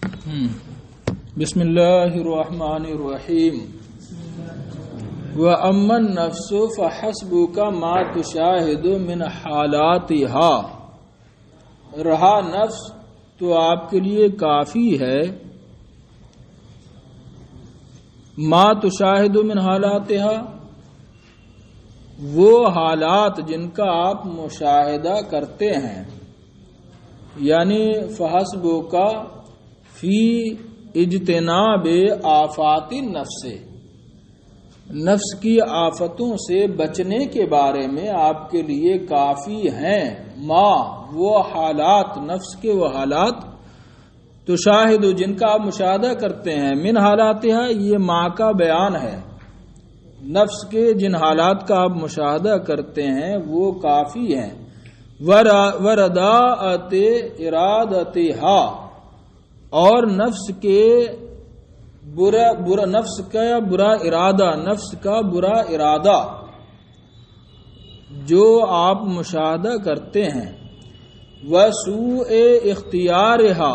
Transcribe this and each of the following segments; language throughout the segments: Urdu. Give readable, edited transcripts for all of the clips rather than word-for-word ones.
بسم اللہ الرحمن الرحیم وَأَمَّا النَّفْسُ فَحَسْبُكَ مَا تُشَاهِدُ مِنْ حَالَاتِهَا، رہا نفس تو آپ کے لیے کافی ہے ما تشاہد من حالاتها، وہ حالات جن کا آپ مشاہدہ کرتے ہیں، یعنی فحسبک فی اجتناب آفات النفس، نفس کی آفتوں سے بچنے کے بارے میں آپ کے لیے کافی ہیں ما وہ حالات، نفس کے وہ حالات تشاہد جن کا آپ مشاہدہ کرتے ہیں، من حالاتها یہ ما کا بیان ہے، نفس کے جن حالات کا آپ مشاہدہ کرتے ہیں وہ کافی ہیں، ورداءت ارادتها اور نفس کے نفس کا برا ارادہ، نفس کا برا ارادہ جو آپ مشاہدہ کرتے ہیں، وسوء اختیارها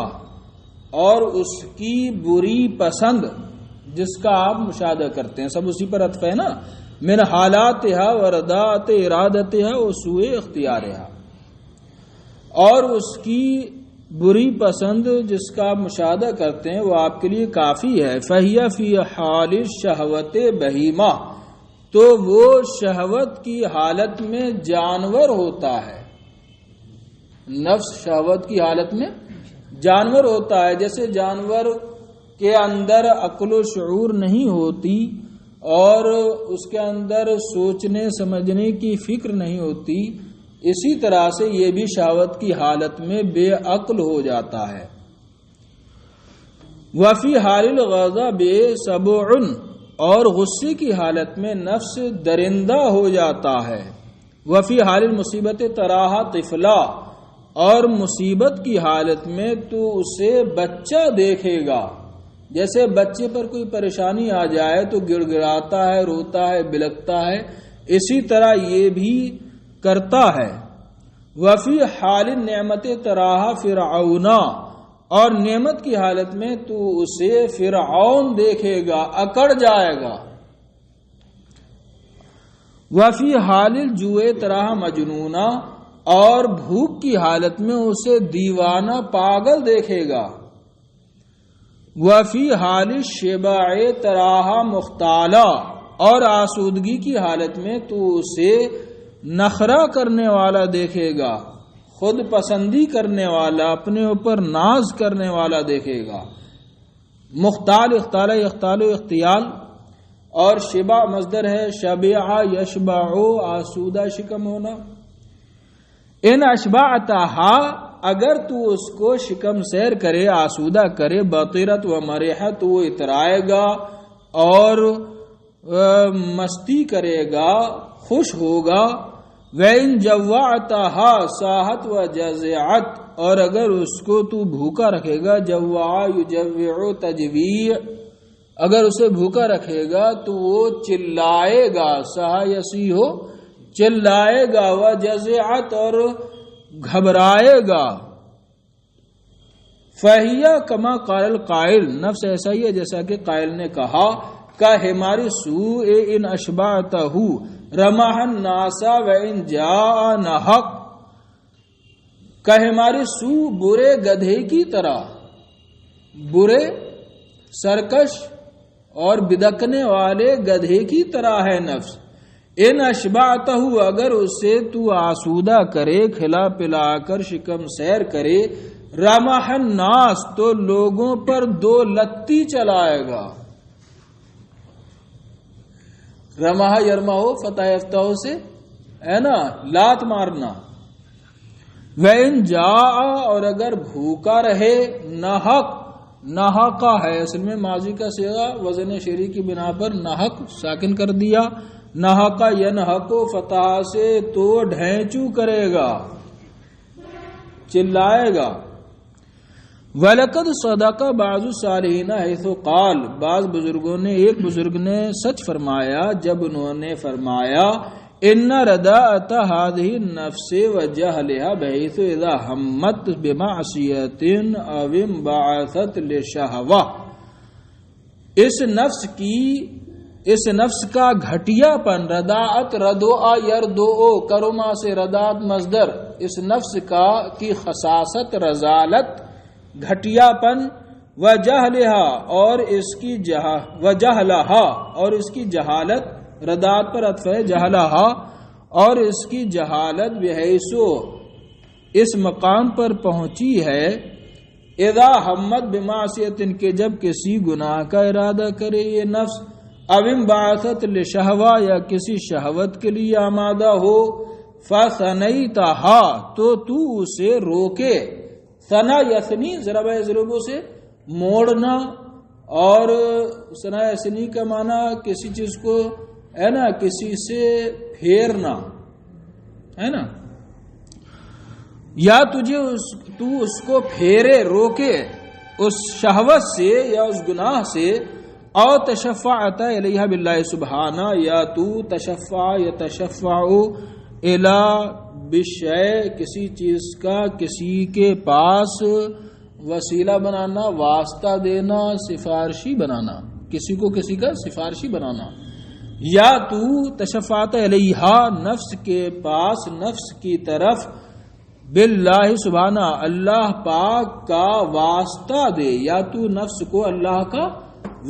اور اس کی بری پسند جس کا آپ مشاہدہ کرتے ہیں، سب اسی پر عطف ہے نا، من حالاتها ورداءت ارادتها وسوء اختیارها، اور اس کی بری پسند جس کا آپ مشاہدہ کرتے ہیں وہ آپ کے لیے کافی ہے، فَهِيَ فِي حَالِ الشَّهْوَةِ بَهِیمَةٌ تو وہ شہوت کی حالت میں جانور ہوتا ہے، نفس شہوت کی حالت میں جانور ہوتا ہے، جیسے جانور کے اندر عقل و شعور نہیں ہوتی اور اس کے اندر سوچنے سمجھنے کی فکر نہیں ہوتی، اسی طرح سے یہ بھی شہوت کی حالت میں بے عقل ہو جاتا ہے۔ وفی حال الغضب سبع اور غصے کی حالت میں نفس درندہ ہو جاتا ہے، وفی حال المصیبت تراہا طفلا اور مصیبت کی حالت میں تو اسے بچہ دیکھے گا، جیسے بچے پر کوئی پریشانی آ جائے تو گڑ گڑاتا ہے، روتا ہے، بلکتا ہے، اسی طرح یہ بھی کرتا ہے۔ وفی حال نعمت تراہا فرعون اور نعمت کی حالت میں تو اسے فرعون دیکھے گا، اکڑ جائے گا۔ وفی حال الجوع تراہا مجنونا اور بھوک کی حالت میں اسے دیوانہ پاگل دیکھے گا۔ وفی حال الشبع تراہا مختالا اور آسودگی کی حالت میں تو اسے نخرہ کرنے والا دیکھے گا، خود پسندی کرنے والا، اپنے اوپر ناز کرنے والا دیکھے گا۔ مختال اختال اختال و اختیال اور شبع مصدر ہے، شبع یشبع آسودہ شکم ہونا۔ ان اشبعتها اگر تو اس کو شکم سیر کرے، آسودہ کرے، بطیرت و مرحت وہ اترائے گا اور مستی کرے گا، خوش ہوگا۔ وَإِن جَوَّعْتَهَا سَاحَتْ وَجَزِعَتْ اور اگر اس کو تو بھوکا رکھے گا، جوع یجوع تجویع اگر اسے بھوکا رکھے گا تو وہ چلائے گا، سہا یصیح چلائے گا، وجزعت اور گھبرائے گا۔ فَهِيَ كَمَا قَالَ الْقَائِلُ نفس ایسا ہی ہے جیسا کہ قائل نے کہا، كَحِمَارِ السُّوءِ إِنْ أَشْبَعْتَهُ رَمَحَ النَّاسَ وَإِنْ جَاءَ نَحَقَ كَحِمَارِ السُّوء برے گدھے کی طرح، برے سرکش اور بدکنے والے گدھے کی طرح ہے نفس۔ ان اشبعتہ اگر اسے تو آسودہ کرے، کھلا پلا کر شکم سیر کرے، رمح الناس تو لوگوں پر دو لتی چلائے گا، رمح یرمح فتح یفتح سے ہے نا، لات مارنا۔ وَإِن جَاءَ اور اگر بھوکا رہے، نحق نحقہ ہے اصل میں ماضی کا صیغہ، وزن شعری کی بنا پر نحق ساکن کر دیا، نحقہ ینحق فتح سے تو ڈھینچو کرے گا، چلائے گا۔ وَلَقَدْ صَدَقَ بَعْضُ الصَّالِحِينَ حَيْثُ قَالَ بعض بزرگوں نے، ایک بزرگ نے سچ فرمایا جب انہوں نے فرمایا، ان رداءۃ هذه النفس وجهلها بحيث اذا همت بمعصیة او انبعثت لشهوة، اس نفس کا گھٹیا پن، رداعت ردوآ یردو کرما سے رداعت مصدر، اس نفس کی خساست، رذالت، گھٹیا پن، وجہلہا اور اس کی جہالت، رداعت پر عطف ہے، جہلہا اور اس کی جہالت، بحیثو اس مقام پر پہنچی ہے، اذا ہمت بمعصیت کے جب کسی گناہ کا ارادہ کرے یہ نفس، او انبعثت لشہوہ یا کسی شہوت کے لیے آمادہ ہو، فثنیتہا تو اسے روکے، ثنا یثنی ضرب ضربوں سے موڑنا، اور ثنا یثنی کا معنی کسی چیز کو ہے نا کسی سے پھیرنا ہے نا، یا تو اس کو پھیرے، روکے اس شہوت سے یا اس گناہ سے، او تشفعت الیہا باللہ سبحانہ، یا تو تشفع یتشفع الی بشیء کسی چیز کا کسی کے پاس وسیلہ بنانا، واسطہ دینا، سفارشی بنانا، کسی کو کسی کا سفارشی بنانا، یا تو تشفعت الیہا نفس کے پاس، نفس کی طرف، باللہ سبحانہ اللہ پاک کا واسطہ دے، یا تو نفس کو اللہ کا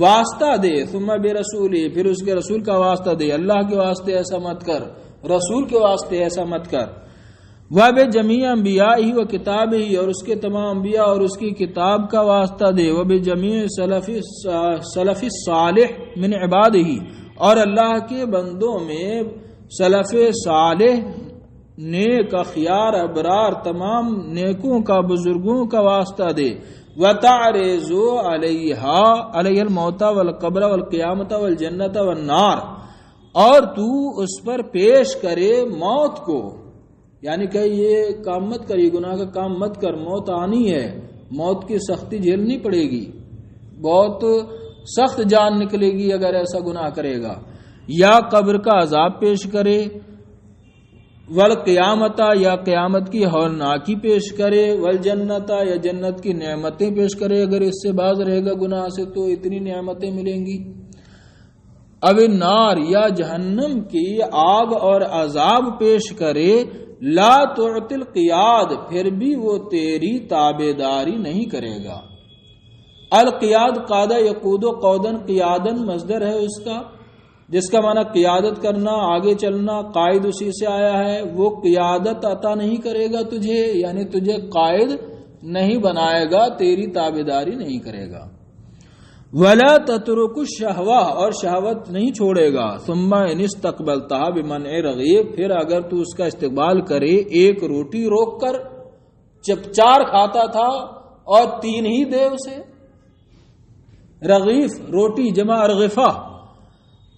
واسطہ دے، ثم برسولی پھر اس کے رسول کا واسطہ دے، اللہ کے واسطے ایسا مت کر، رسول کے واسطے ایسا مت کر، وبجمیع انبیائہ و کتابہ اور اس کے تمام انبیاء اور اس کی کتاب کا واسطہ دے، وبجمیع سلف الصالح من عبادہ اور اللہ کے بندوں میں سلف صالح نیک اخیار ابرار تمام نیکوں کا بزرگوں کا واسطہ دے، وَتَعْرِضُ عَلَيْهَا عَلَيْهَا الْمَوْتَ وَالْقَبْرَ وَالْقِيَامَةَ وَالْجَنَّةَ وَالنَّارِ اور تو اس پر پیش کرے موت کو، یعنی کہ یہ کام مت کر، یہ گناہ کا کام مت کر، موت آنی ہے، موت کی سختی جھیلنی پڑے گی، بہت سخت جان نکلے گی اگر ایسا گناہ کرے گا، یا قبر کا عذاب پیش کرے، والقیامت یا قیامت کی ہولناکی پیش کرے، والجنت یا جنت کی نعمتیں پیش کرے، اگر اس سے باز رہے گا گناہ سے تو اتنی نعمتیں ملیں گی، اب النار یا جہنم کی آگ اور عذاب پیش کرے، لا تعطی القیاد پھر بھی وہ تیری تابعداری نہیں کرے گا، القیاد قادہ یقود و قودن، قیادن مصدر ہے اس کا، جس کا معنی قیادت کرنا، آگے چلنا، قائد اسی سے آیا ہے، وہ قیادت عطا نہیں کرے گا تجھے، یعنی تجھے قائد نہیں بنائے گا، تیری تابعداری نہیں کرے گا، ولا تترک الشہوہ اور شہوت نہیں چھوڑے گا، ثم ان استقبلتها بمنع رغیب پھر اگر تو اس کا استقبال کرے ایک روٹی روک کر، جب 4 کھاتا تھا اور 3 ہی دے اسے، رغیف روٹی جمع ارغفہ،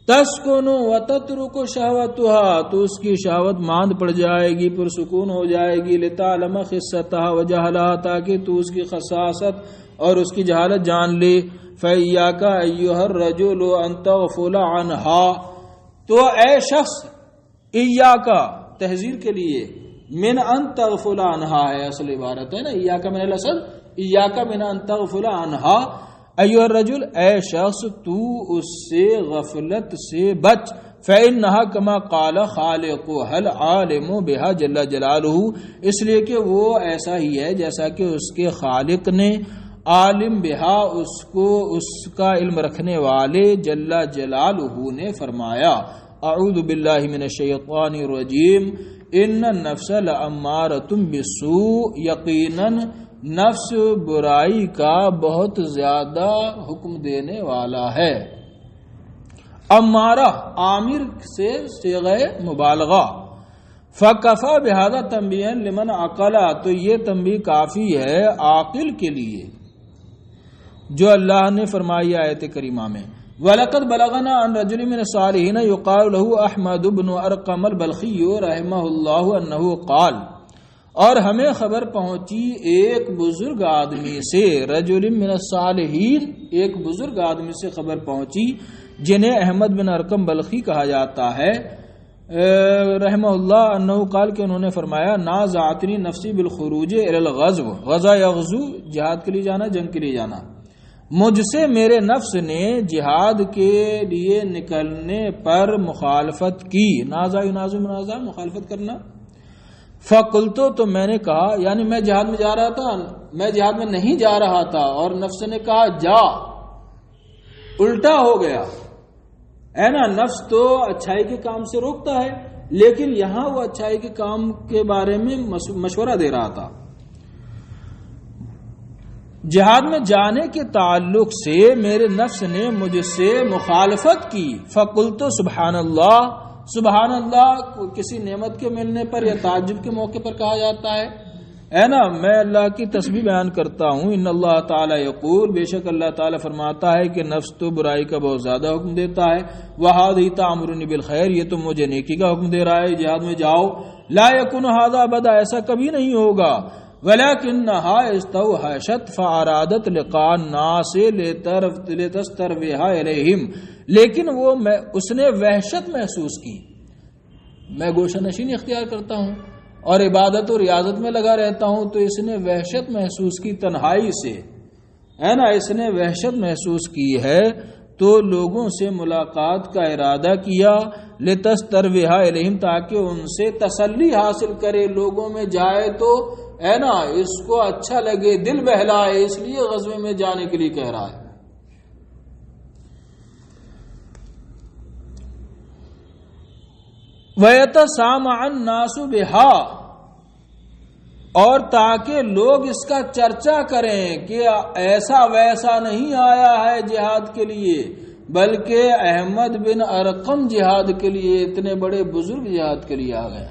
تسکن وتترک شہوتها تو اس کی شہوت ماند پڑ جائے گی، پرسکون ہو جائے گی، لتعلم خستها وجہلها تاکہ تو اس کی خساست اور اس کی جہالت جان لے، فإیاک ایھا الرجل ان تغفل عنها تو اے شخص، ایاک تحذیر کے لیے، من ان تغفل عنها ہے اصل عبارت ہے نا، ایاک من الاصل، ایاک من ان تغفل عنها، ایھا الرجل اے شخص تو اس سے غفلت سے بچ، فإنها كما قال خالقها العالم بها جل جلالہ اس لیے کہ وہ ایسا ہی ہے جیسا کہ اس کے خالق نے، عالم بہا اس کو اس کا علم رکھنے والے، جل جلالہ نے فرمایا، اعوذ باللہ من الشیطان الرجیم، ان النفس لامارۃ بالسوء یقیناً نفس برائی کا بہت زیادہ حکم دینے والا ہے، امارہ عامر سے صیغہ مبالغہ، فکفی بہذا تنبیہا لمن عقل تو یہ تنبیہ کافی ہے عاقل کے لیے، جو اللہ نے فرمائی آیت کریمہ میں، وَلَقَدْ بَلَغَنَا عَنْ رَجُلٍ مِّنَ الصَّالِحِينَ يُقَالُ لَهُ أَحْمَدُ بْنُ أَرْقَمَ الْبَلْخِيُّ رَحِمَهُ اللَّهُ أَنَّهُ قَالَ اور ہمیں خبر پہنچی ایک بزرگ آدمی سے، رجل من الصالحین ایک بزرگ آدمی سے خبر پہنچی جنہیں احمد بن ارقم بلخی کہا جاتا ہے، رحمہ اللہ انہ قال کہ انہوں نے فرمایا نازعتنی نفسی بالخروج الی الغزو، غزا یغزو جہاد کے لیے جانا، جنگ کے لیے جانا، مجھ سے میرے نفس نے جہاد کے لیے نکلنے پر مخالفت کی، نازع ینازع منازع مخالفت کرنا، فقلتو تو میں نے کہا، یعنی میں جہاد میں جا رہا تھا، میں جہاد میں نہیں جا رہا تھا اور نفس نے کہا جا، الٹا ہو گیا ہے نا۔ نفس تو اچھائی کے کام سے روکتا ہے، لیکن یہاں وہ اچھائی کے کام کے بارے میں مشورہ دے رہا تھا۔ جہاد میں جانے کے تعلق سے میرے نفس نے مجھ سے مخالفت کی، فقلت سبحان اللہ، سبحان اللہ کسی نعمت کے ملنے پر یا تعجب کے موقع پر کہا جاتا ہے نا۔ میں اللہ کی تسبیح بیان کرتا ہوں، ان اللہ تعالی یقول، بے شک اللہ تعالی فرماتا ہے کہ نفس تو برائی کا بہت زیادہ حکم دیتا ہے، وَهَذِهِ تَأْمُرُنِي بِالْخَيْرِ، یہ تو مجھے نیکی کا حکم دے رہا ہے، جہاد میں جاؤ، لا يَكُنُ هَذَا أَبَدًا، ایسا کبھی نہیں ہوگا، وَلَكِنَّهَا اسْتَوْحَشَتْ فَأَرَادَتْ لِقَاءَ النَّاسِ لِتَسْتَرْوِحَ إِلَيْهِمْ، لیکن اس نے وحشت محسوس کی، میں گوشہ نشینی اختیار کرتا ہوں اور عبادت و ریاضت میں لگا رہتا ہوں، تو اس نے وحشت محسوس کی تنہائی سے، ہے نا، اس نے وحشت محسوس کی ہے تو لوگوں سے ملاقات کا ارادہ کیا، لتستروح الیہم، تاکہ ان سے تسلی حاصل کرے، لوگوں میں جائے تو ہے نا اس کو اچھا لگے، دل بہلائے، اس لیے غزوے میں جانے کے لیے کہہ رہا ہے۔ وَيَتَسَامَعَ النَّاسُ بِهَا، اور تاکہ لوگ اس کا چرچا کریں کہ ایسا ویسا نہیں آیا ہے جہاد کے لیے، بلکہ احمد بن ارقم جہاد کے لیے، اتنے بڑے بزرگ جہاد کے لیے آ گئے۔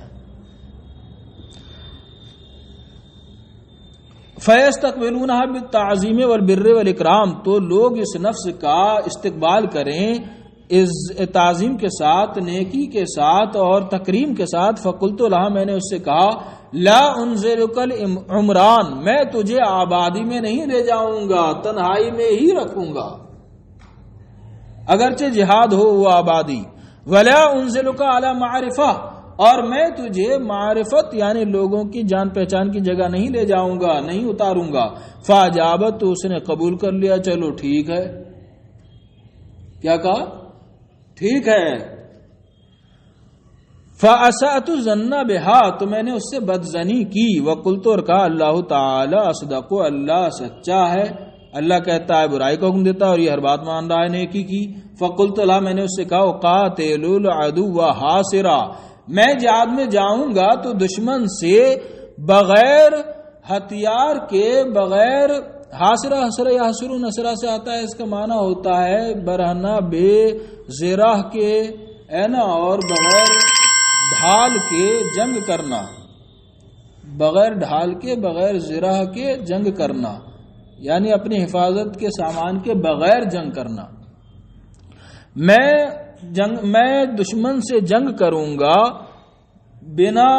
فَيَسْتَقْبِلُونَهَا بِالتَّعْظِيمِ وَالْبِرِّ وَالْإِكْرَامِ، تو لوگ اس نفس کا استقبال کریں تعظیم کے ساتھ، نیکی کے ساتھ اور تکریم کے ساتھ۔ فقلت لها، میں نے اس سے کہا، لا انزلک العمران، میں تجھے آبادی میں نہیں لے جاؤں گا، تنہائی میں ہی رکھوں گا، اگرچہ جہاد ہو وہ آبادی، ولا انزلک علی معرفہ، اور میں تجھے معرفت یعنی لوگوں کی جان پہچان کی جگہ نہیں لے جاؤں گا، نہیں اتاروں گا۔ فاجابت، تو اس نے قبول کر لیا، چلو ٹھیک ہے، کیا کہا؟ ٹھیک ہے۔ فَأَسَأْتُ الظَّنَّ بِهَا، تو میں نے اس سے بدظنی کی، وَقُلْتُ، اور کہا، اللہ تعالی اصدق، اللہ سچا ہے، اللہ کہتا ہے برائی کا حکم دیتا ہے اور یہ ہر بات مان رہا ہے نیکی کی۔ فَقُلْتُ لَهَا، میں نے اس سے کہا، قَاتِلُ الْعَدُوَّ حَاصِرًا، میں جہاد میں جاؤں گا تو دشمن سے بغیر ہتھیار کے، بغیر حاصرہ، حسرہ یا حسر نصرہ سے آتا ہے، اس کا معنی ہوتا ہے برہنہ بے زرہ کے، ہے نا، اور بغیر ڈھال کے جنگ کرنا، بغیر ڈھال کے، بغیر زرہ کے جنگ کرنا، یعنی اپنی حفاظت کے سامان کے بغیر جنگ کرنا۔ میں دشمن سے جنگ کروں گا بنا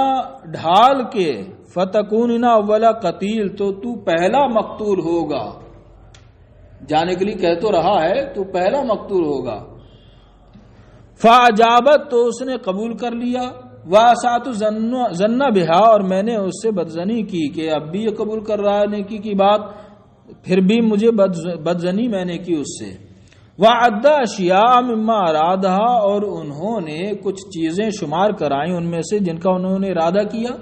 ڈھال کے، فتکون اولا قتیل، تو پہلا مقتول ہوگا، جانے کے لیے کہہ تو رہا ہے تو پہلا مقتول ہوگا۔ فاجابت، تو اس نے قبول کر لیا، واسعت ظن بہا، اور میں نے اس سے بدظنی کی کہ اب بھی یہ قبول کر رہا ہے نیکی کی بات، پھر بھی مجھے بدظنی میں نے کی اس سے۔ وعد اشیاء مما ارادها، اور انہوں نے کچھ چیزیں شمار کرائیں ان میں سے جن کا انہوں نے ارادہ کیا،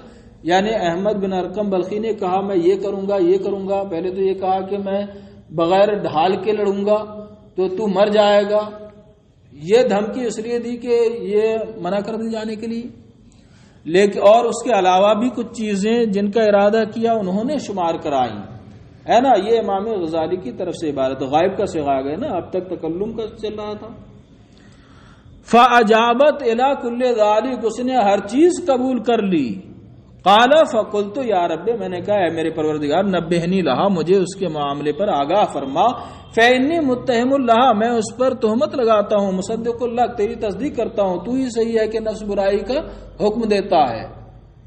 یعنی احمد بن ارقم بلخی نے کہا میں یہ کروں گا، یہ کروں گا، پہلے تو یہ کہا کہ میں بغیر ڈھال کے لڑوں گا تو مر جائے گا، یہ دھمکی اس لیے دی کہ یہ منع کر دی جانے کے لیے، لیکن اور اس کے علاوہ بھی کچھ چیزیں جن کا ارادہ کیا انہوں نے شمار کرائی، ہے نا۔ یہ امام غزالی کی طرف سے عبارت، غائب کا صیغہ گیا نا، اب تک تکلم کا چل رہا تھا۔ فاجابت الی کل ذالک، اس نے ہر چیز قبول کر لی۔ قال فقلت یا رب، میں نے کہا اے میرے پروردگار، نبہنی لہا، مجھے اس کے معاملے پر آگاہ فرما، فإنی متہم لہا، میں اس پر تہمت لگاتا ہوں، مصدق اللہ، تیری تصدیق کرتا ہوں، تو ہی صحیح ہے کہ نفس برائی کا حکم دیتا ہے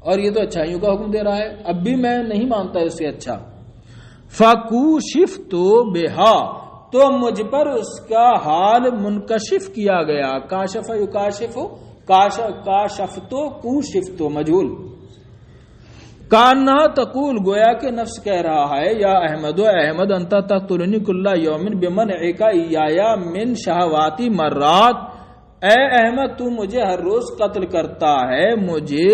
اور یہ تو اچھائیوں کا حکم دے رہا ہے، اب بھی میں نہیں مانتا اس سے اچھا۔ فَكُوشِفْتُ بِهَا، تو مجھ پر اس کا حال منکشف کیا گیا، کاشف یکاشف کاشفتو کوشفتو مجہول. کانہا تقول گویا کہ نفس کہہ رہا ہے یا احمد و احمد انتا تقتلنی کل یوم بمنعک ایایا من شہواتی مرات. اے احمد تو مجھے ہر روز قتل کرتا ہے مجھے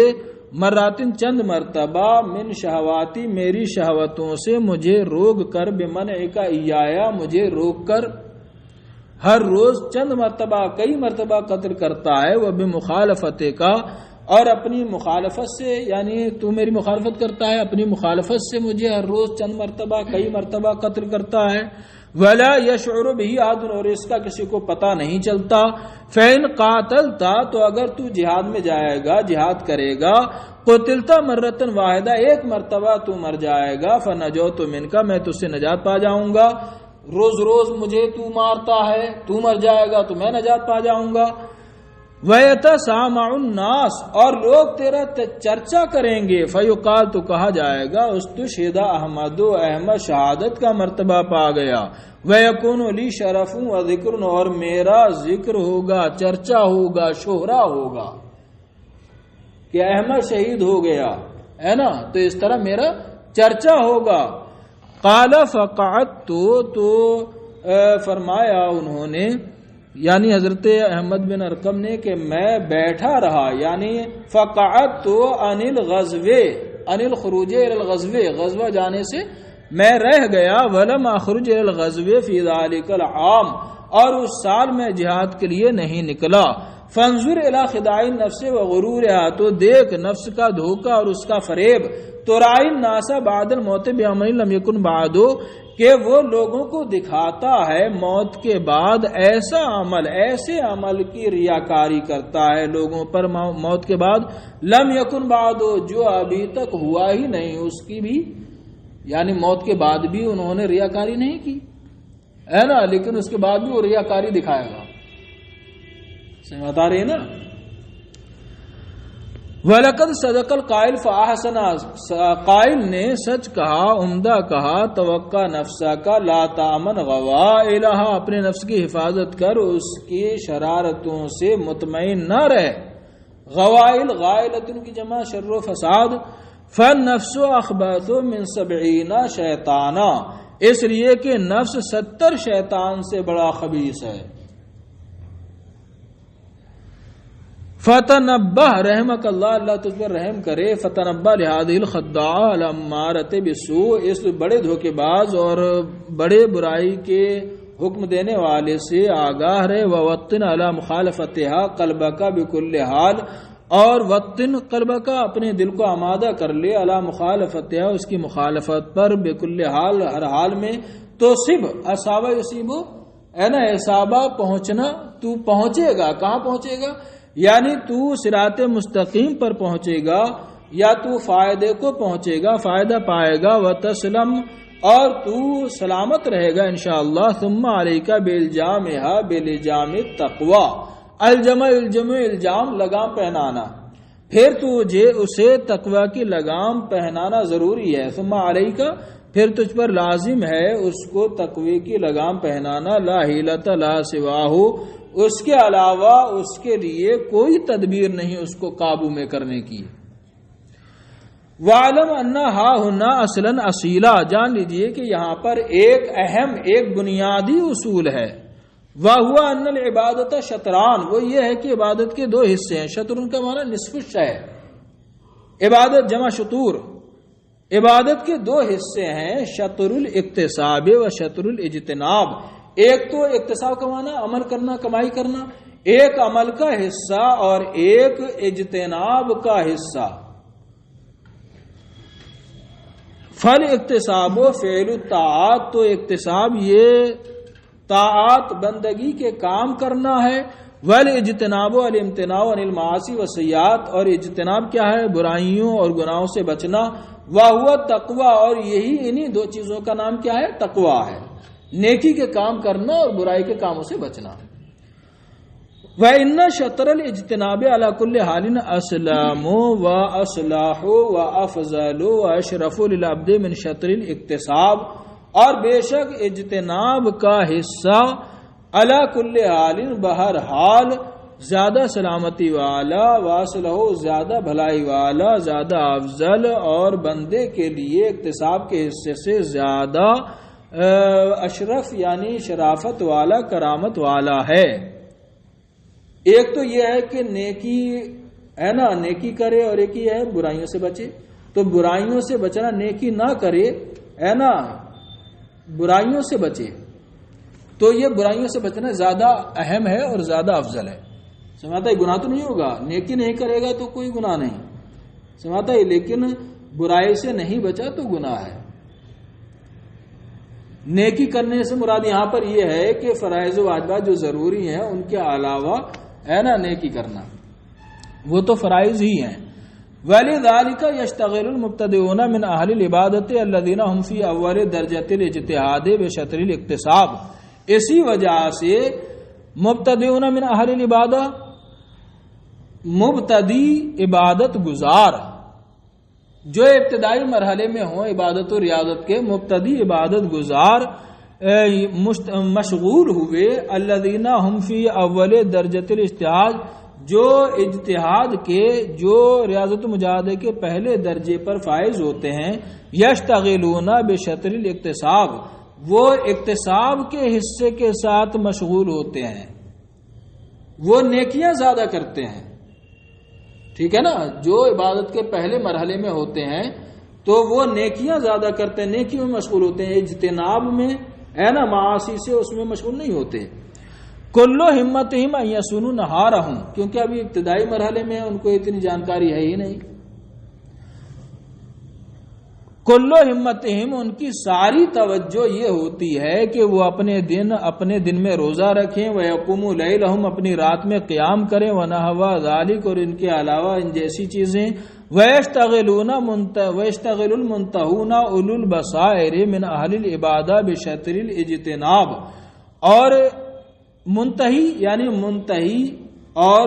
مراتن چند مرتبہ من شہواتی میری شہوتوں سے مجھے روک کر بمنعک ایایا مجھے روک کر ہر روز چند مرتبہ کئی مرتبہ قتل کرتا ہے. وہ بمخالفت کا اور اپنی مخالفت سے یعنی تو میری مخالفت کرتا ہے اپنی مخالفت سے مجھے ہر روز چند مرتبہ کئی مرتبہ قتل کرتا ہے. ولا یشعر به احد اور اس کا کسی کو پتہ نہیں چلتا. فین قاتلتا تو اگر تو جہاد میں جائے گا جہاد کرے گا قتلتا مرتن واحدہ ایک مرتبہ تو مر جائے گا. فنجوت منک میں تجھ سے نجات پا جاؤں گا. روز روز مجھے تو مارتا ہے تو مر جائے گا تو میں نجات پا جاؤں گا. وَيَتَسَامَعُ النَّاسُ اور لوگ تیرا چرچا کریں گے. فَيُقَالُ تو کہا جائے گا استشہد احمد احمد شہادت کا مرتبہ پا گیا. وَيَكُونُ لِي شَرَفٌ وَذِكْرٌ اور میرا ذکر ہوگا چرچا ہوگا شہرا ہوگا کہ احمد شہید ہو گیا ہے نا تو اس طرح میرا چرچا ہوگا. قال فقعدت تو فرمایا انہوں نے یعنی حضرت احمد بن ارقم نے کہ میں بیٹھا رہا یعنی فقعدت عن الغزو عن الخروج الى الغزو غزوہ جانے سے میں رہ گیا. ولم اخرج الى الغزو فی ذلک العام اور اس سال میں جہاد کے لیے نہیں نکلا. فانظر الى خداع النفس وغرورها تو دیکھ نفس کا دھوکہ اور اس کا فریب. ترائی الناس بعد الموت بعمل لم یکن بعد کہ وہ لوگوں کو دکھاتا ہے موت کے بعد ایسے عمل کی ریاکاری کرتا ہے لوگوں پر موت کے بعد لم یکن بعد جو ابھی تک ہوا ہی نہیں اس کی بھی یعنی موت کے بعد بھی انہوں نے ریاکاری نہیں کی ہے نا لیکن اس کے بعد بھی وہ ریاکاری دکھائے گا. سمجھ آ رہی ہے نا. وَلَقَدْ صَدَقَ الْقَائِلُ فَأَحْسَنَ قائل نے سچ کہا عمدہ کہا. توقع نفسہ کا لا تامن غوائلہا اپنے نفس کی حفاظت کر اس کی شرارتوں سے مطمئن نہ رہے. غوائل غائلتن کی جمع شر و فساد. فالنفس اخبث من 70 شیطانا اس لیے کہ نفس 70 شیطان سے بڑا خبیث ہے. فتنبہ رحمک اللہ اللہ تجھ پر رحم کرے. فتنبہ لہذه الخداع الامارۃ بالسوء اس بڑے دھوکے باز اور بڑے برائی کے حکم دینے والے سے آگاہ رہے. ووطن علی مخالفتها قلبک بکل حال اور وطن قلبک اپنے دل کو آمادہ کر لے علی مخالفتها اس کی مخالفت پر بکل حال ہر حال میں. تو صب اصابہ یصیبو ہے نا اصابہ پہنچنا تو پہنچے گا. کہاں پہنچے گا یعنی تو صراط مستقیم پر پہنچے گا یا تو فائدے کو پہنچے گا فائدہ پائے گا. وتسلم اور تو سلامت رہے گا انشاءاللہ. ثم علیک بالجامھا بالجام التقوی الجمع الجام لگام پہنانا پھر تجھے اسے تقوی کی لگام پہنانا ضروری ہے. ثم علیک پھر تجھ پر لازم ہے اس کو تقوی کی لگام پہنانا. لا حیلۃ لا سواہ اس کے علاوہ اس کے لیے کوئی تدبیر نہیں اس کو قابو میں کرنے کی. وَعَلَمْ أَنَّهَا هُنَّا أَصْلًا أَصِيلًا جان لیجئے کہ یہاں پر ایک اہم ایک بنیادی اصول ہے. وَهُوَ أَنَّ الْعِبَادَةَ شَطْرَانِ وہ یہ ہے کہ عبادت کے 2 حصے ہیں. شطر کا معنی نصف الشیء عبادت جمع شطور. عبادت کے 2 حصے ہیں شطر الاکتساب و شطر الاجتناب. ایک تو اکتساب کمانا عمل کرنا کمائی کرنا ایک عمل کا حصہ اور ایک اجتناب کا حصہ. فل اکتساب و فعل الطاعات تو اکتساب یہ طاعات بندگی کے کام کرنا ہے. ول اجتناب و الامتناع عن المعاصی و سیئات اور اجتناب کیا ہے برائیوں اور گناہوں سے بچنا. وہو تقوی اور یہی انہی 2 چیزوں کا نام کیا ہے تقوی ہے. نیکی کے کام کرنا اور برائی کے کاموں سے بچنا. وَإِنَّ شَطْرَ الْإِجْتِنَابِ عَلَى كُلِّ حَالٍ أَسْلَامُ وَأَصْلَحُ وَأَفْضَلُ وَأَشْرَفُ لِلْعَبْدِ مِنْ شَطْرِ الْإِقْتِصَاب اور بے شک اجتناب کا حصہ عَلَى كُلِّ حَالٍ بہر حال زیادہ سلامتی والا، واصلہ زیادہ بھلائی والا، زیادہ افضل، اور بندے کے لیے اکتساب کے حصے سے زیادہ اشرف یعنی شرافت والا، کرامت والا ہے۔ ایک تو یہ ہے کہ نیکی ہے نا، نیکی کرے، اور ایک یہ ہے برائیوں سے بچے۔ تو برائیوں سے بچنا، نیکی نہ کرے ہے نا، برائیوں سے بچے، تو یہ برائیوں سے بچنا زیادہ اہم ہے اور زیادہ افضل ہے۔ سمجھتا ہے گناہ تو نہیں ہوگا، نیکی نہیں کرے گا تو کوئی گناہ نہیں، سمجھتا ہے، لیکن برائی سے نہیں بچا تو گناہ ہے۔ نیکی کرنے سے مراد یہاں پر یہ ہے کہ فرائض و واجبات جو ضروری ہیں ان کے علاوہ ہے نا نیکی کرنا، وہ تو فرائض ہی ہیں۔ وَلِذَلِكَ يَشْتَغِلُ الْمُبْتَدِئُونَ مِنْ أَهْلِ الْعِبَادَةِ الَّذِينَ هُمْ فِي أَوَّلِ دَرْجَةِ الْاجْتِهَادِ بِشَطْرِ الْاِقْتِصَابِ، اسی وجہ سے مبتدئون من اہل العبادہ، مبتدی عبادت گزار جو ابتدائی مرحلے میں ہوں عبادت و ریاضت کے، مبتدی عبادت گزار مشغول ہوئے، الذین ہم فی اول درجۃ الاجتہاد، جو اجتہاد کے، جو ریاضت و مجاہدے کے پہلے درجے پر فائز ہوتے ہیں، یشتغلون بشطر الاقتصاب، وہ اقتصاب کے حصے کے ساتھ مشغول ہوتے ہیں، وہ نیکیاں زیادہ کرتے ہیں، ٹھیک ہے نا، جو عبادت کے پہلے مرحلے میں ہوتے ہیں تو وہ نیکیاں زیادہ کرتے ہیں، نیکیوں میں مشغول ہوتے ہیں، اجتناب میں ہے نا، معاصی سے اس میں مشغول نہیں ہوتے۔ کلو ہمتہم ان یصونوا نہارہم، کیونکہ ابھی ابتدائی مرحلے میں ان کو اتنی جانکاری ہے ہی نہیں۔ کلو ہمتہم، ان کی ساری توجہ یہ ہوتی ہے کہ وہ اپنے دن میں روزہ رکھیں، وَيَقُومُوا لَيْلَهُمْ، اپنی رات میں قیام کریں، وَنَحْوَ ذَلِكَ، اور ان کے علاوہ ان جیسی چیزیں، وَيَشْتَغِلُ الْمُنْتَهُونَ أُولُو الْبَصَائِرِ مِنْ أَهْلِ الْعِبَادَةِ بِشَطْرِ الْاجْتِنَابِ، اور منتہی یعنی منتہی اور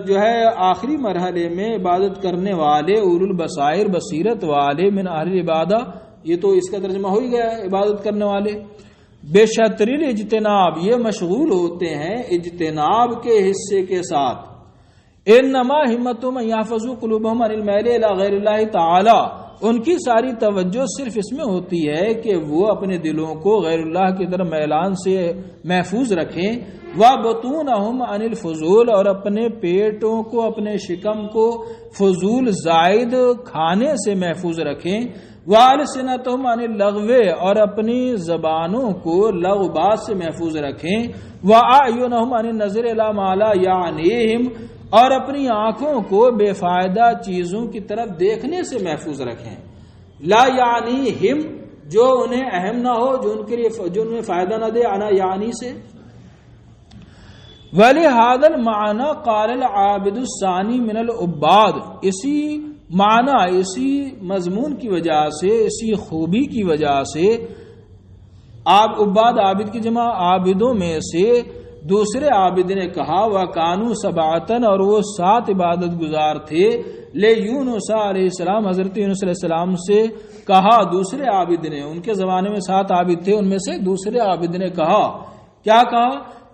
جو ہے آخری مرحلے میں عبادت کرنے والے، اولو البصائر، بصیرت والے، من اہل العبادہ، یہ تو اس کا ترجمہ ہو ہی گیا ہے، عبادت کرنے والے، بے شطر الاجتناب، یہ مشغول ہوتے ہیں اجتناب کے حصے کے ساتھ۔ انما ہمتہم ان یحفظوا قلوبہم عن المیل الی غیر اللہ تعالی، ان کی ساری توجہ صرف اس میں ہوتی ہے کہ وہ اپنے دلوں کو غیر اللہ کی طرف میلان سے محفوظ رکھیں، وَبُطُونَهُمْ عَنِ الْفُضُولِ، اور اپنے پیٹوں کو، اپنے شکم کو فضول زائد کھانے سے محفوظ رکھیں، وَأَلْسِنَتَهُمْ عَنِ اللَّغْوِ، اور اپنی زبانوں کو لغو بات سے محفوظ رکھیں، وَأَعْيُنَهُمْ عَنِ النَّظْرِ إِلَى مَا لَا يَعْنِيهِمْ، اور اپنی آنکھوں کو بے فائدہ چیزوں کی طرف دیکھنے سے محفوظ رکھیں، لا یعنیہم، جو انہیں اہم نہ ہو، جو انہیں فائدہ نہ دے، انا یعنی سے۔ وَلِهَذَا الْمَعْنَى قَالَ الْعَابِدُ الثَّانِي مِنَ الْعُبَّادِ، اسی معنی، اسی مضمون کی وجہ سے، اسی خوبی کی وجہ سے، عباد عابد کی جمع عابدوں میں سے دوسرے عابد نے کہا، وَكَانُوا سَبْعَةً، اور وہ 7 عبادت گزار تھے، لِيُونُسَ علیہ السلام، حضرت یونس علیہ السلام سے کہا دوسرے عابد نے، ان کے زمانے میں 7 عابد تھے، ان میں سے دوسرے عابد نے کہا، کیا کہا؟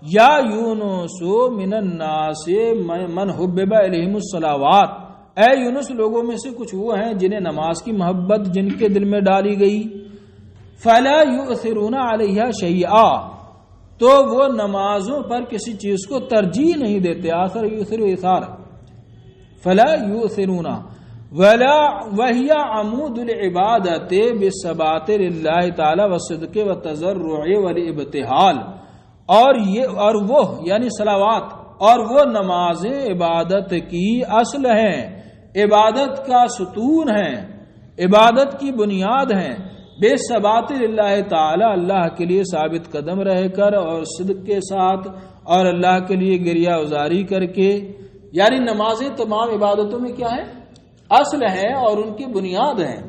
یا یونس من الناس من حبب الیہم الصلاوات، اے یونس لوگوں میں سے کچھ وہ ہیں جنہیں نماز کی محبت جن کے دل میں ڈالی گئی، فلا یؤثرون علیہا شیئا، تو وہ نمازوں پر کسی چیز کو ترجیح نہیں دیتے، آثر یؤثر ایثار، فلا یؤثرون، ولا وہی عمود العبادت بالثبات للہ تعالی والصدق والتضرع والابتہال، اور وہ یعنی صلوات، اور وہ نمازیں عبادت کی اصل ہیں، عبادت کا ستون ہیں، عبادت کی بنیاد ہیں، بے ثبات اللہ تعالی، اللہ کے لیے ثابت قدم رہ کر اور صدق کے ساتھ، اور اللہ کے لیے گریہ ازاری کر کے، یعنی نمازیں تمام عبادتوں میں کیا ہے؟ اصل ہے اور ان کی بنیاد ہیں۔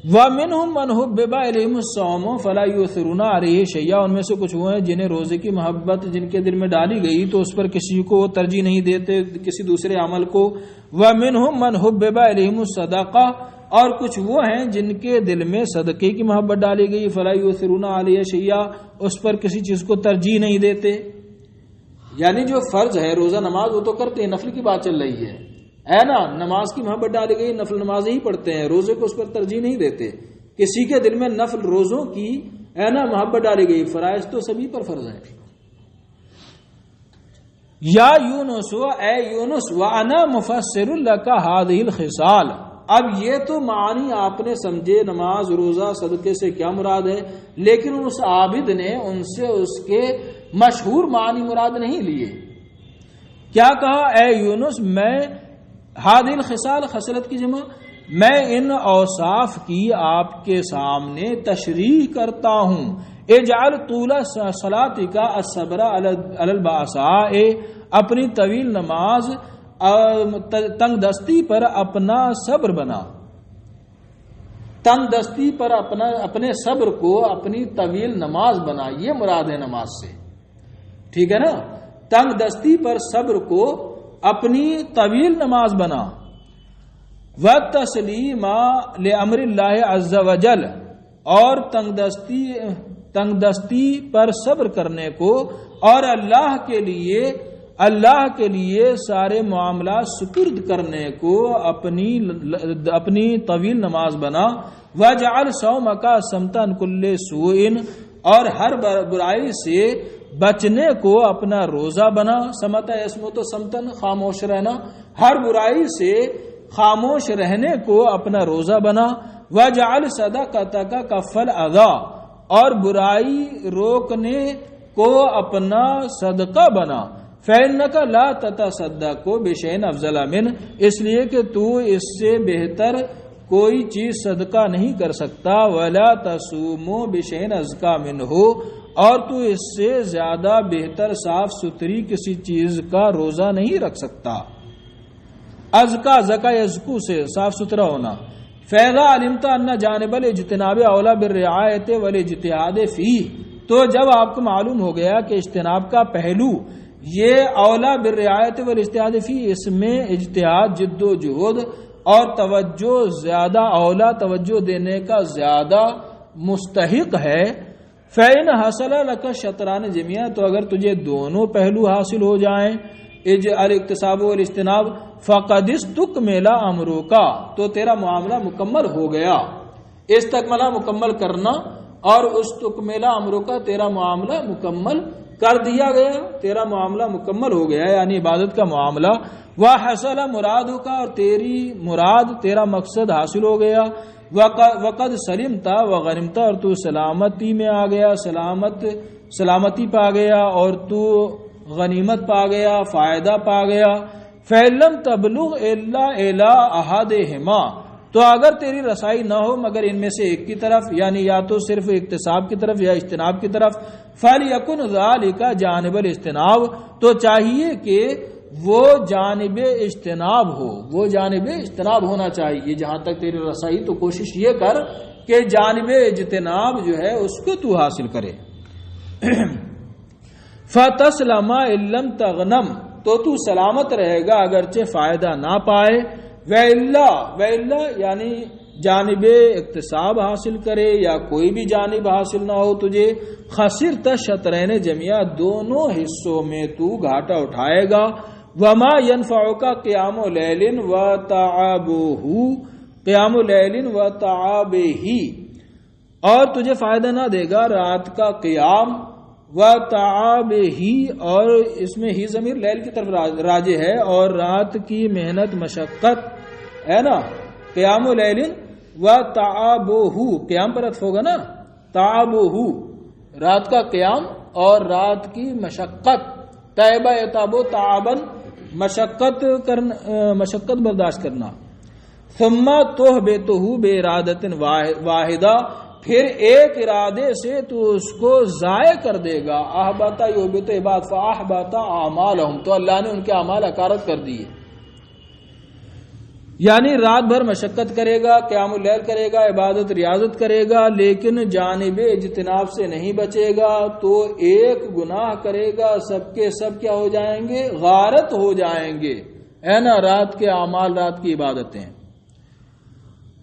وَمِنْهُمْ مَنْ حُبِّبَ إِلَيْهِمُ الصَّوْمُ فَلَا يُؤْثِرُونَ عَلَيْهِ شَيْئًا، ان میں سے کچھ وہ ہیں جنہیں روزے کی محبت جن کے دل میں ڈالی گئی تو اس پر کسی کو وہ ترجیح نہیں دیتے کسی دوسرے عمل کو۔ وَمِنْهُمْ مَنْ حُبِّبَ إِلَيْهِمُ الصَّدَقَةُ، اور کچھ وہ ہیں جن کے دل میں صدقے کی محبت ڈالی گئی، فَلَا يُؤْثِرُونَ عَلَيْهِ شَيْئًا، اس پر کسی چیز کو ترجیح نہیں دیتے۔ یعنی جو فرض ہے روزہ نماز وہ تو کرتے ہیں، نفل کی بات چل رہی ہے نا. نماز کی محبت ڈالی گئی، نفل نماز ہی پڑھتے ہیں، روزے کو اس پر ترجیح نہیں دیتے. کسی کے دل میں نفل روزوں کی نا محبت ڈالی گئی، فرائض تو سبھی پر فرض ہے. یا یونس اے یونس وانا مفسر لک هذه الخصال. اب یہ تو معنی آپ نے سمجھے نماز روزہ صدقے سے کیا مراد ہے، لیکن اس عابد نے ان سے اس کے مشہور معنی مراد نہیں لیے. کیا کہا؟ اے یونس میں هذه الخصال خصلت کی جمع، میں ان اوصاف کی آپ کے سامنے تشریح کرتا ہوں. اجعل طول صلاتک الصبر علی الباساء، اپنی طویل نماز تنگ دستی پر اپنا صبر بنا. تنگ دستی پر اپنے صبر کو اپنی طویل نماز بنا، یہ مراد ہے نماز سے. ٹھیک ہے نا؟ تنگ دستی پر صبر کو اپنی طویل نماز بنا. وَالتَّسْلِيمَ لِأَمْرِ اللَّهِ عَزَّ وَجَلَّ، اور تنگ دستی پر صبر کرنے کو اور اللہ کے لیے سارے معاملات سپرد کرنے کو اپنی طویل نماز بنا. وَجَعَلْ صَوْمَكَ صَمْتًا كُلِّ سُوءٍ، اور ہر برائی سے بچنے کو اپنا روزہ بنا. سمتا یسمت و سمتن، خاموش رہنا، ہر برائی سے خاموش رہنے کو اپنا روزہ بنا. وَجَعَلْ صَدَقَتَكَ كَفَّ الْأَذَى، اور برائی روکنے کو اپنا صدقہ بنا. فَإِنَّكَ لَا تَتَصَدَّقُ بِشَيْءٍ أَفْضَلَ مِنْهُ، اس لیے کہ تو اس سے بہتر کوئی چیز صدقہ نہیں کر سکتا. وَلَا تَصُومُ بِشَيْءٍ أَزْكَى مِنْهُ، اور تو اس سے زیادہ بہتر صاف ستھری کسی چیز کا روزہ نہیں رکھ سکتا. ازکا زکا یزکو سے صاف ستھرا ہونا. فَإِذَا عَلِمْتَ أَنَّ جَانِبَ الْاجْتِنَابِ أَوْلَى بِالرِّعَايَةِ وَالْاجْتِهَادِ فِيهِ، تو جب آپ کو معلوم ہو گیا کہ اجتناب کا پہلو یہ اولا بالرعایت والاجتہاد فی، اس میں اجتہاد جد و جہد اور توجہ زیادہ اولا، توجہ دینے کا زیادہ مستحق ہے. فَإِنْ حَصَلَ لَكَ شَطْرَانِ جَمِيعًا، تو اگر تجھے دونوں پہلو حاصل ہو جائیں، الاکتساب والاجتناب، فَقَدِ اسْتُكْمِلَ أَمْرُكَ، تو تیرا معاملہ مکمل ہو گیا. استکملہ مکمل کرنا، اور استکملہ أَمْرُكَ تیرا معاملہ مکمل کر دیا گیا، تیرا معاملہ مکمل ہو گیا، یعنی عبادت کا معاملہ. وَحَصَلَ مُرَادُكَ، اور تیری مراد تیرا مقصد حاصل ہو گیا. وَقَدْ سَلِمْتَ وَغَنِمْتَ، اور تو سلامتی میں آ گیا، سلامتی پا گیا، اور تو غنیمت پا گیا، فائدہ پا گیا. فَإِلَّمْ تَبْلُغْ إِلَّا إِلَىٰ أَحَدِهِمَا، تو اگر تیری رسائی نہ ہو مگر ان میں سے ایک کی طرف، یعنی یا تو صرف اکتساب کی طرف یا اجتناب کی طرف، فَلْيَكُنْ ذَلِكَ جانب الاجتناب، تو چاہیے کہ وہ جانب اجتناب ہو، وہ جانب اجتناب ہونا چاہیے. جہاں تک تیری رسائی تو کوشش یہ کر کہ جانب اجتناب جو ہے اس کو تو حاصل کرے. فَتَسْلَمَ إِن لَّمْ تَغْنَمْ، تو سلامت رہے گا اگرچہ فائدہ نہ پائے. وَإِلَّا یعنی جانب اکتساب حاصل کرے یا کوئی بھی جانب حاصل نہ ہو تجھے. خسرت شطرین جميعا، دونوں حصوں میں تو گھاٹا اٹھائے گا. وما ينفعك قیام لیل وتعابه، اور تجھے فائدہ نہ دے گا رات کا قیام. وتعابه، اور اس میں ہی ضمیر لیل کی طرف راجع ہے، اور رات کی محنت مشقت ہے نا. قیام لیل وتعابه، قیام پر عطف ہوگا نا، تعابه رات کا قیام اور رات کی مشقت. تعبہ یتعب تعابا، مشقت برداشت کرنا. ثم تهبطه بارادۃ واحدہ، پھر ایک ارادے سے تو اس کو ضائع کر دے گا. احبط یحبط عباد فاحبط اعمالهم، تو اللہ نے ان کے اعمال اکارت کر دیے. یعنی رات بھر مشقت کرے گا، قیام اللیل کرے گا، عبادت ریاضت کرے گا، لیکن جانب اجتناب سے نہیں بچے گا تو ایک گناہ کرے گا، سب کے سب کیا ہو جائیں گے؟ غارت ہو جائیں گے، ہے نا. رات کے اعمال، رات کی عبادتیں.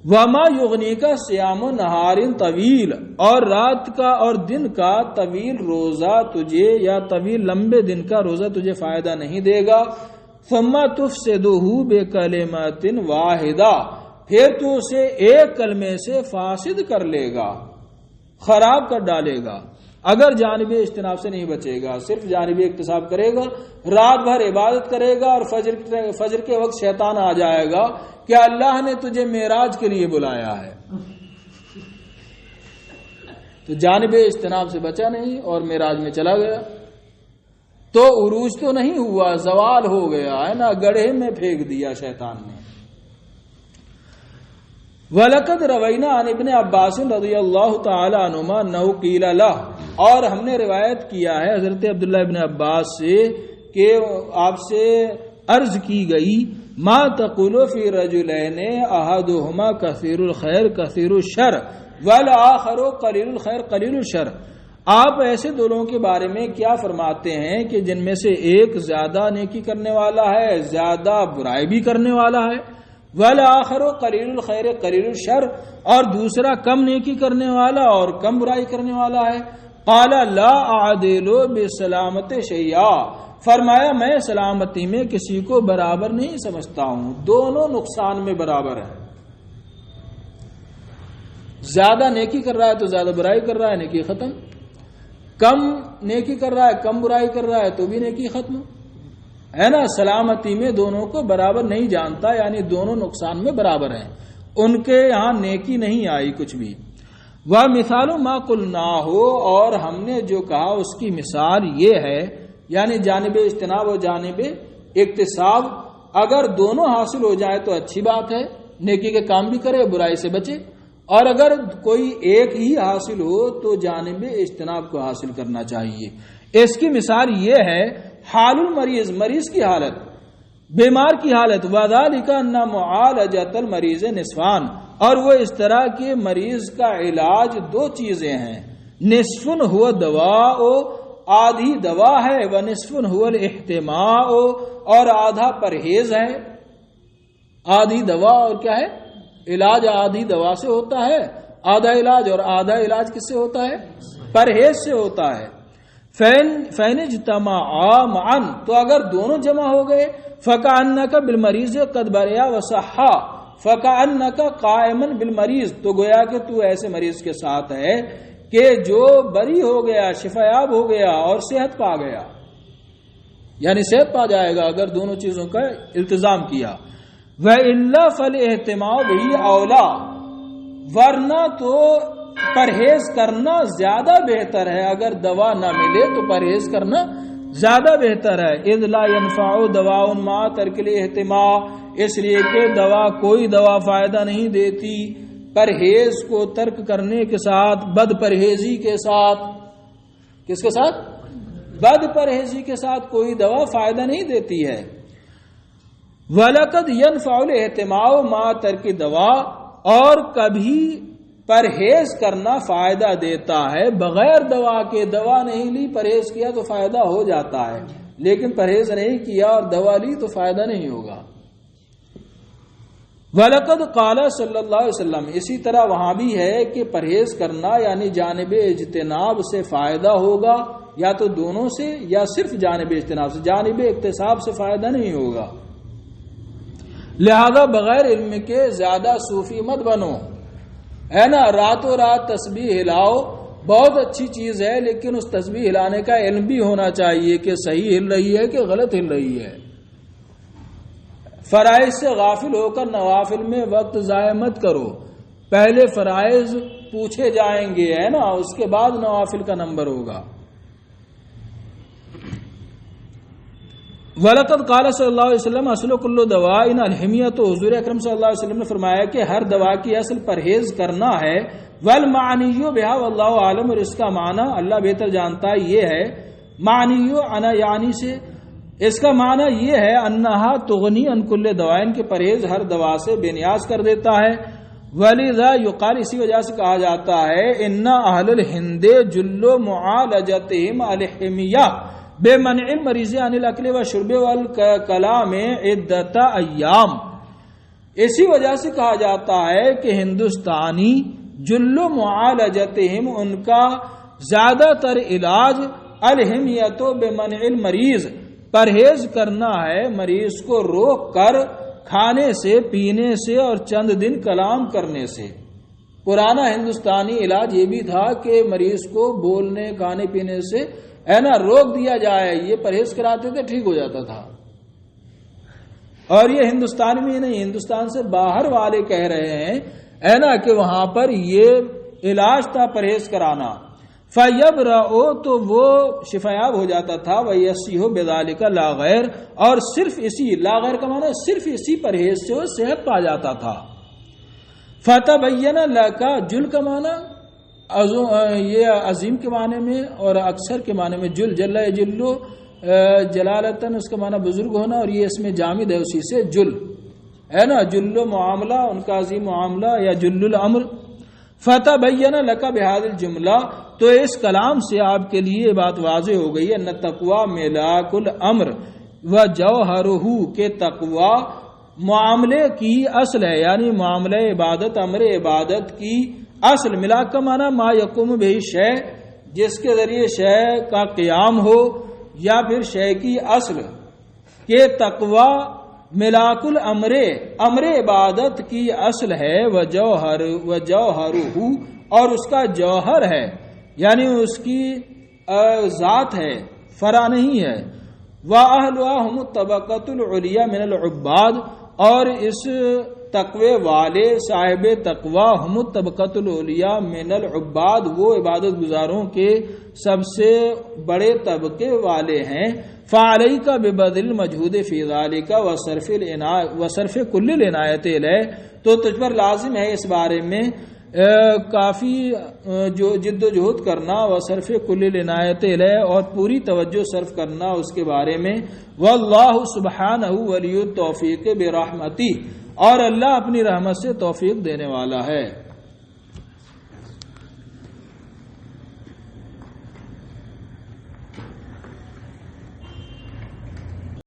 وما یغنی کا سیام و نہارن طویل، اور رات کا اور دن کا طویل روزہ تجھے، یا طویل لمبے دن کا روزہ تجھے فائدہ نہیں دے گا. ثم تفسدہ بکلمۃ واحدہ، پھر تو اسے ایک کلمے سے فاسد کر لے گا، خراب کر ڈالے گا. اگر جانب اجتناب سے نہیں بچے گا، صرف جانب اکتساب کرے گا، رات بھر عبادت کرے گا، اور فجر کے وقت شیطان آ جائے گا کہ اللہ نے تجھے معراج کے لیے بلایا ہے، تو جانب اجتناب سے بچا نہیں اور معراج میں چلا گیا، تو عروج تو نہیں ہوا، زوال ہو گیا ہے نا، گڑھے میں پھینک دیا شیطان نے. وَلَقَدْ رَوَيْنَا عَنْ ابن عباس رضی اللہ تعالی عنہما انہ قیل لہ، اور ہم نے روایت کیا ہے حضرت عبداللہ ابن عباس سے کہ آپ سے عرض کی گئی، ما تقول فی رجلین احدہما کثیر الخیر کثیر الشر والآخر قلیل الخیر قلیل الشر، آپ ایسے دو لوگوں کے بارے میں کیا فرماتے ہیں کہ جن میں سے ایک زیادہ نیکی کرنے والا ہے، زیادہ برائی بھی کرنے والا ہے، والآخر قلیل الخیر قلیل الشر، اور دوسرا کم نیکی کرنے والا اور کم برائی کرنے والا ہے. قال لا اعدل بسلامت شیئا، فرمایا میں سلامتی میں کسی کو برابر نہیں سمجھتا ہوں، دونوں نقصان میں برابر ہیں. زیادہ نیکی کر رہا ہے تو زیادہ برائی کر رہا ہے، نیکی ختم. کم نیکی کر رہا ہے کم برائی کر رہا ہے تو بھی نیکی ختم ہے نا. سلامتی میں دونوں کو برابر نہیں جانتا، یعنی دونوں نقصان میں برابر ہیں، ان کے یہاں نیکی نہیں آئی کچھ بھی. وَمِثَالُ مَا قُلْنَاهُ، اور ہم نے جو کہا اس کی مثال یہ ہے، یعنی جانب اجتناب اور جانب اکتساب اگر دونوں حاصل ہو جائے تو اچھی بات ہے، نیکی کے کام بھی کرے برائی سے بچے، اور اگر کوئی ایک ہی حاصل ہو تو جانب اجتناب کو حاصل کرنا چاہیے. اس کی مثال یہ ہے حال المریض، مریض کی حالت، بیمار کی حالت. وَذَلِكَ أَنَّ مُعَالَجَةَ الْمَرِيضِ نِصْفَانِ، اور وہ اس طرح کے مریض کا علاج دو چیزیں ہیں، نصفٌ هو دواء، آدھی دوا ہے، وَنِصفٌ هو الاحتماء، اور آدھا پرہیز ہے. آدھی دوا اور کیا ہے؟ علاج آدھی دوا سے ہوتا ہے، آدھا علاج، اور آدھا علاج کس سے ہوتا ہے؟ پرہیز سے ہوتا ہے. فین اجتماعا معا، تو اگر دونوں جمع ہو گئے، فکأنک بالمریض قد بریا وصحا، فکأنک قائما بالمریض، تو گویا کہ تو ایسے مریض کے ساتھ ہے کہ جو بری ہو گیا، شفایاب ہو گیا اور صحت پا گیا، یعنی صحت پا جائے گا اگر دونوں چیزوں کا التزام کیا. وَإِلَّا فَالْإِحْتِمَاعُ بِهِ أَوْلَىٰ، ورنہ تو پرہیز کرنا زیادہ بہتر ہے، اگر دوا نہ ملے تو پرہیز کرنا زیادہ بہتر ہے. اذ لا ينفع دواء مع ترک الاحتماع، اس لیے کہ کوئی دوا فائدہ نہیں دیتی پرہیز کو ترک کرنے کے ساتھ، بد پرہیزی کے ساتھ. کس کے ساتھ؟ بد پرہیزی کے ساتھ کوئی دوا فائدہ نہیں دیتی ہے. وَلَقَدْ يَنْفَعُ الْاحْتِمَاعُ مَعَ تَرْكِ دَوَاءٍ، اور کبھی پرہیز کرنا فائدہ دیتا ہے بغیر دوا کے. دوا نہیں لی پرہیز کیا تو فائدہ ہو جاتا ہے، لیکن پرہیز نہیں کیا اور دوا لی تو فائدہ نہیں ہوگا. وَلَقَدْ قَالَ صلی اللہ علیہ وسلم، اسی طرح وہاں بھی ہے کہ پرہیز کرنا یعنی جانب اجتناب سے فائدہ ہوگا، یا تو دونوں سے یا صرف جانب اجتناب سے، جانب اکتساب سے فائدہ نہیں ہوگا. لہذا بغیر علم کے زیادہ صوفی مت بنو، ہے نا. راتوں رات تسبیح ہلاؤ، بہت اچھی چیز ہے، لیکن اس تسبیح ہلانے کا علم بھی ہونا چاہیے کہ صحیح ہل رہی ہے کہ غلط ہل رہی ہے. فرائض سے غافل ہو کر نوافل میں وقت ضائع مت کرو، پہلے فرائض پوچھے جائیں گے، ہے نا، اس کے بعد نوافل کا نمبر ہوگا. وَلَقَدْ قَالَ صلی اللہ علیہ وسلم اصل کل دواء الحمیۃ، حضور اکرم صلی اللہ علیہ وسلم نے فرمایا کہ ہر دوا کی اصل پرہیز کرنا ہے. وَالْمَعْنِيُّ بِهَا وَاللَّهُ عَالِمٌ، اور اس کا معنی اللہ بہتر جانتا ہے یہ ہے. معنی انا یعنی سے اس کا معنی یہ ہے انہا تغنی عن کل دوائن، کے پرہیز ہر دوا سے بے نیاز کر دیتا ہے. وَلِذَا يُقال، اسی وجہ سے کہا جاتا ہے ان اہل الہند جل معالجتہم الحمیہ بے منع المریض عن الاکل والشرب والکلام عدت ایام. اسی وجہ سے کہا جاتا ہے کہ ہندوستانی جل معالجتہم، ان کا زیادہ تر علاج الحمیت بمنع المریض، پرہیز کرنا ہے مریض کو روک کر کھانے سے، پینے سے اور چند دن کلام کرنے سے۔ پرانا ہندوستانی علاج یہ بھی تھا کہ مریض کو بولنے، کھانے پینے سے روک دیا جائے، یہ پرہیز کراتے تھے، ٹھیک ہو جاتا تھا۔ اور یہ ہندوستان میں نہیں، ہندوستان سے باہر والے کہہ رہے ہیں کہ وہاں پر یہ علاج تھا پرہیز کرانا۔ فَيَبْرَؤُ، تو وہ شفایاب ہو جاتا تھا، وَيَصِحُ بِذَلِكَ لَا غَيْرَ، اور صرف اسی، لا غیر کا معنی صرف اسی پرہیز سے وہ صحت پا جاتا تھا۔ فَتَبَيَّنَ لَكَ، جل کا معنی یہ عظیم کے معنی میں اور اکثر کے معنی میں جل، جل یجلو جلالتاً، اس کا معنی بزرگ ہونا، اور یہ اس میں جامد ہے، اسی سے جل ہے نا، جل معاملہ، ان کا عظیم معاملہ، یا جل الامر۔ فتبین لک بہذا الجملہ، تو اس کلام سے آپ کے لیے بات واضح ہو گئی ہے، نہ تقوی ملاک الامر و جوہرہ، کے تقوی معاملے کی اصل ہے، یعنی معاملہ عبادت، امر عبادت کی اصل۔ ملاک کا معنی ما یقوم بہ شے، جس کے ذریعے شے کا قیام ہو، یا پھر شے کی اصل، کہ تقوی ملاک الامر، امر عبادت کی اصل ہے، وجوہرہ، اور اس کا جوہر ہے، یعنی اس کی ذات ہے، فرع نہیں ہے۔ وَأَهْلُهَا هُمُ الطَّبَقَةُ الْعُلْيَا مِنَ الْعُبَّادِ، اور اس تقوی والے صاحب تقوی ہم الطبقۃ العلیٰ من العباد، وہ عبادت گزاروں کے سب سے بڑے طبقے والے ہیں۔ فعلیک ببذل المجہود فی ذلک وصرف کل العنایت الیہ، تو تجھ پر لازم ہے اس بارے میں کافی جو جد و جہد کرنا، وصرف کل العنایت الیہ، اور پوری توجہ صرف کرنا اس کے بارے میں۔ واللہ سبحانہ ولی التوفیق برحمتہ، اور اللہ اپنی رحمت سے توفیق دینے والا ہے۔